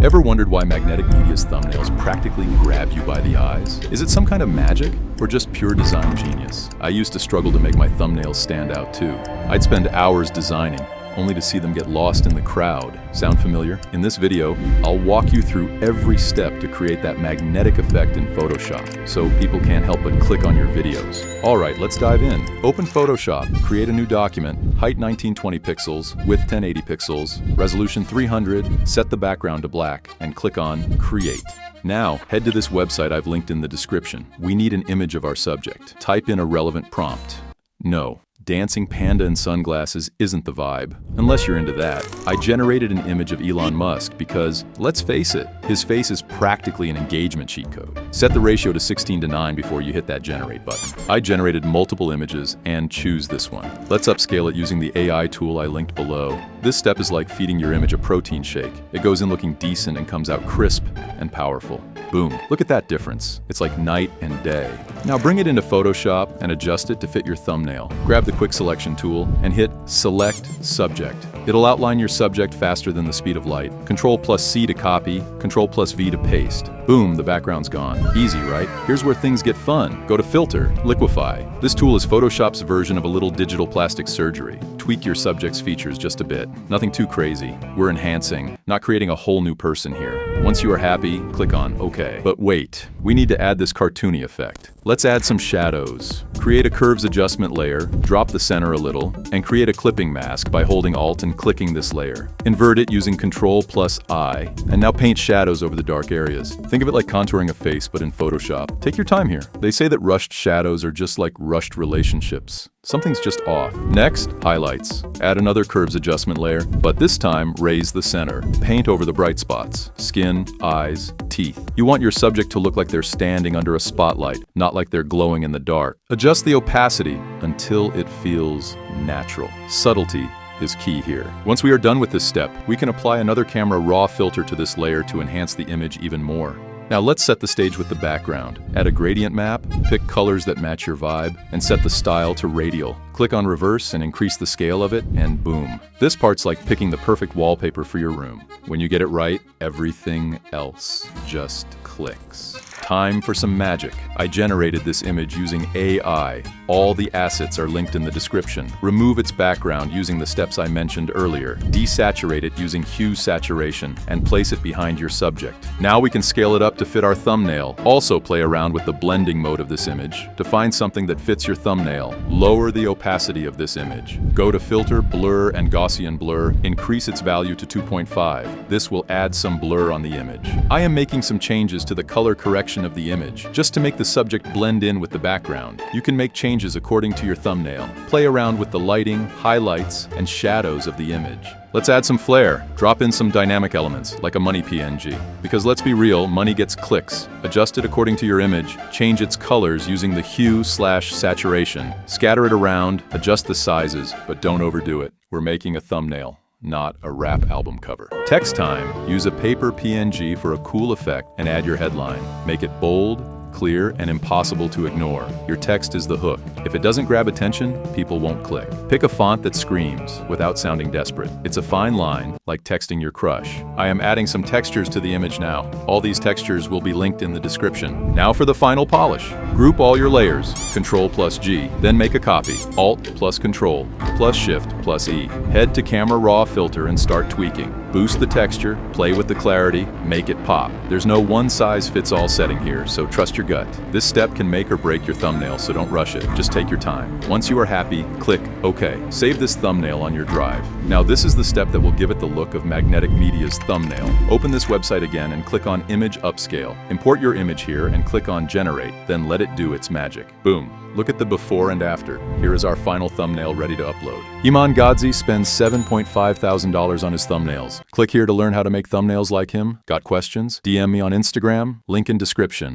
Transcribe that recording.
Ever wondered why Magnetic Media's thumbnails practically grab you by the eyes? Is it some kind of magic or just pure design genius? I used to struggle to make my thumbnails stand out too. I'd spend hours designing, only to see them get lost in the crowd. Sound familiar? In this video, I'll walk you through every step to create that magnetic effect in Photoshop, so people can't help but click on your videos. Alright, let's dive in. Open Photoshop, create a new document, height 1920 pixels, width 1080 pixels, resolution 300, set the background to black, and click on Create. Now, head to this website I've linked in the description. We need an image of our subject. Type in a relevant prompt. No. Dancing panda and sunglasses isn't the vibe, unless you're into that. I generated an image of Elon Musk because, let's face it, his face is practically an engagement cheat code. Set the ratio to 16:9 before you hit that generate button. I generated multiple images and choose this one. Let's upscale it using the AI tool I linked below. This step is like feeding your image a protein shake. It goes in looking decent and comes out crisp and powerful. Boom. Look at that difference. It's like night and day. Now bring it into Photoshop and adjust it to fit your thumbnail. Grab the quick selection tool and hit Select Subject. It'll outline your subject faster than the speed of light. Control+C to copy, Control+V to paste. Boom, the background's gone. Easy, right? Here's where things get fun. Go to Filter, Liquify. This tool is Photoshop's version of a little digital plastic surgery. Tweak your subject's features just a bit. Nothing too crazy. We're enhancing, not creating a whole new person here. Once you are happy, click on OK. But wait, we need to add this cartoony effect. Let's add some shadows. Create a curves adjustment layer, drop the center a little, and create a clipping mask by holding Alt and clicking this layer. Invert it using Control+I, and now paint shadows over the dark areas. Think of it like contouring a face, but in Photoshop. Take your time here. They say that rushed shadows are just like rushed relationships. Something's just off. Next, highlights. Add another curves adjustment layer, but this time raise the center. Paint over the bright spots. Skin, eyes, teeth. You want your subject to look like they're standing under a spotlight, not like they're glowing in the dark. Adjust the opacity until it feels natural. Subtlety is key here. Once we are done with this step, we can apply another camera raw filter to this layer to enhance the image even more. Now let's set the stage with the background. Add a gradient map, pick colors that match your vibe, and set the style to radial. Click on reverse and increase the scale of it, and boom. This part's like picking the perfect wallpaper for your room. When you get it right, everything else just clicks. Time for some magic. I generated this image using AI. All the assets are linked in the description. Remove its background using the steps I mentioned earlier. Desaturate it using hue saturation and place it behind your subject. Now we can scale it up to fit our thumbnail. Also play around with the blending mode of this image to find something that fits your thumbnail. Lower the opacity of this image. Go to Filter, Blur, and Gaussian Blur. Increase its value to 2.5. This will add some blur on the image. I am making some changes to the color correction of the image, just to make the subject blend in with the background. You can make changes according to your thumbnail. Play around with the lighting, highlights, and shadows of the image. Let's add some flair. Drop in some dynamic elements, like a money PNG. Because let's be real, money gets clicks. Adjust it according to your image. Change its colors using the hue/saturation. Scatter it around, adjust the sizes, but don't overdo it. We're making a thumbnail, not a rap album cover. Text time. Use a paper PNG for a cool effect and add your headline. Make it bold, clear, and impossible to ignore. Your text is the hook. If it doesn't grab attention, people won't click. Pick a font that screams without sounding desperate. It's a fine line, like texting your crush. I am adding some textures to the image now. All these textures will be linked in the description. Now for the final polish. Group all your layers, Control+G, then make a copy, Alt+Control+Shift+E. Head to Camera Raw Filter and start tweaking. Boost the texture, play with the clarity, make it pop. There's no one-size-fits-all setting here, so trust your gut. This step can make or break your thumbnail, so don't rush it. Just take your time. Once you are happy, click OK. Save this thumbnail on your drive. Now this is the step that will give it the look of Magnetic Media's thumbnail. Open this website again and click on Image Upscale. Import your image here and click on Generate, then let it do its magic. Boom. Look at the before and after. Here is our final thumbnail ready to upload. Iman Gadzi spends $7.5 thousand on his thumbnails. Click here to learn how to make thumbnails like him. Got questions? DM me on Instagram, link in description.